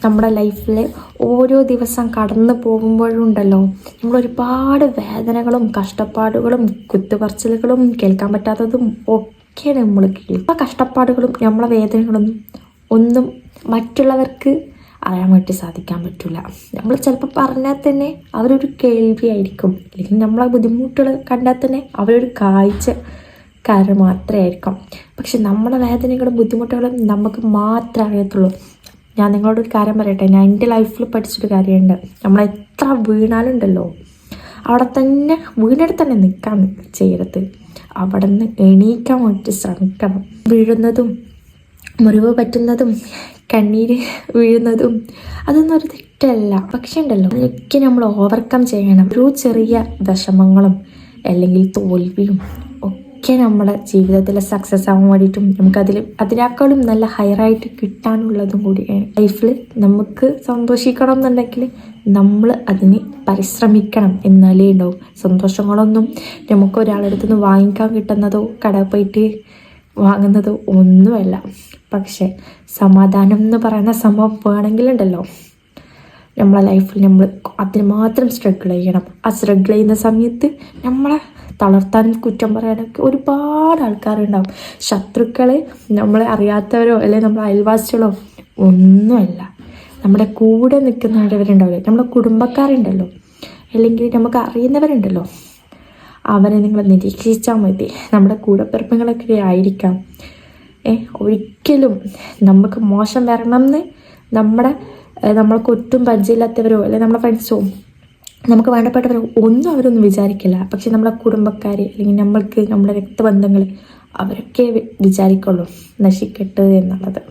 നമ്മുടെ ലൈഫിൽ ഓരോ ദിവസം കടന്നു പോകുമ്പോഴും ഉണ്ടല്ലോ, നമ്മൾ ഒരുപാട് വേദനകളും കഷ്ടപ്പാടുകളും കുത്തുപറച്ചിലുകളും കേൾക്കാൻ പറ്റാത്തതും ഒക്കെയാണ് നമ്മൾ കേൾക്കും. ആ കഷ്ടപ്പാടുകളും നമ്മളെ വേദനകളൊന്നും ഒന്നും മറ്റുള്ളവർക്ക് അറിയാൻ വേണ്ടി സാധിക്കാൻ പറ്റില്ല. നമ്മൾ ചിലപ്പോൾ പറഞ്ഞാൽ തന്നെ അവരൊരു കേൾവിയായിരിക്കും, അല്ലെങ്കിൽ നമ്മളെ ബുദ്ധിമുട്ടുകൾ കണ്ടാൽ തന്നെ അവരൊരു കാഴ്ചക്കാരൻ മാത്രമേ ആയിരിക്കും. പക്ഷെ നമ്മളെ വേദനകളും ബുദ്ധിമുട്ടുകളും നമുക്ക് മാത്രമേ അറിയത്തുള്ളൂ. ഞാൻ നിങ്ങളോടൊരു കാര്യം പറയട്ടെ, ഞാൻ എൻ്റെ ലൈഫിൽ പഠിച്ചൊരു കാര്യമുണ്ട്. നമ്മളെത്ര വീണാലുണ്ടല്ലോ അവിടെ തന്നെ വീണെടുത്ത് തന്നെ നിൽക്കാൻ ചെയ്യരുത്, അവിടെ നിന്ന് എണീക്കാൻ വേണ്ടി ശ്രമിക്കണം. വീഴുന്നതും മുറിവ് പറ്റുന്നതും കണ്ണീര് വീഴുന്നതും അതൊന്നും ഒരു തെറ്റല്ല. പക്ഷെ ഉണ്ടല്ലോ, അതൊക്കെ നമ്മൾ ഓവർകം ചെയ്യണം. ഒരു ചെറിയ വിഷമങ്ങളും അല്ലെങ്കിൽ തോൽവിയും ഒക്കെ നമ്മുടെ ജീവിതത്തിൽ സക്സസ് ആവാൻ വേണ്ടിയിട്ടും അതിനേക്കാളും നല്ല ഹയറായിട്ട് കിട്ടാനുള്ളതും കൂടിയാണ്. ലൈഫിൽ നമുക്ക് സന്തോഷിക്കണം എന്നുണ്ടെങ്കിൽ നമ്മൾ അതിന് പരിശ്രമിക്കണം, എന്നാലേ ഉണ്ടാവും. സന്തോഷങ്ങളൊന്നും നമുക്ക് ഒരാളടുത്ത് നിന്ന് വാങ്ങിക്കാൻ കിട്ടുന്നതോ കടയിൽ പോയിട്ട് വാങ്ങുന്നതോ ഒന്നുമല്ല. പക്ഷെ സമാധാനം എന്ന് പറയുന്ന സംഭവം വേണമെങ്കിലുണ്ടല്ലോ, നമ്മളെ ലൈഫിൽ നമ്മൾ അതിന് മാത്രം സ്ട്രഗിൾ ചെയ്യണം. ആ സ്ട്രഗിൾ ചെയ്യുന്ന സമയത്ത് നമ്മളെ തളർത്താനും കുറ്റം പറയാനൊക്കെ ഒരുപാട് ആൾക്കാരുണ്ടാവും. ശത്രുക്കളെ നമ്മളെ അറിയാത്തവരോ അല്ലെങ്കിൽ നമ്മളെ അയൽവാസികളോ ഒന്നുമല്ല, നമ്മുടെ കൂടെ നിൽക്കുന്നവരുണ്ടാവില്ലേ, നമ്മുടെ കുടുംബക്കാരുണ്ടല്ലോ അല്ലെങ്കിൽ നമുക്ക് അറിയുന്നവരുണ്ടല്ലോ, അവരെ നിങ്ങൾ നിരീക്ഷിച്ചാൽ മതി. നമ്മുടെ കൂടപ്പിറപ്പുകളൊക്കെ ആയിരിക്കാം. ഒരിക്കലും നമുക്ക് മോശം വരണമെന്ന് നമ്മൾക്ക് ഒട്ടും പരിചയമില്ലാത്തവരോ അല്ലെങ്കിൽ നമ്മുടെ ഫ്രണ്ട്സോ നമുക്ക് വേണ്ടപ്പെട്ടവരോ ഒന്നും അവരൊന്നും വിചാരിക്കില്ല. പക്ഷെ നമ്മളെ കുടുംബക്കാർ അല്ലെങ്കിൽ നമ്മൾക്ക് നമ്മുടെ രക്തബന്ധങ്ങൾ അവരൊക്കെ വിചാരിക്കുള്ളൂ നശിക്കട്ടെ എന്നുള്ളത്.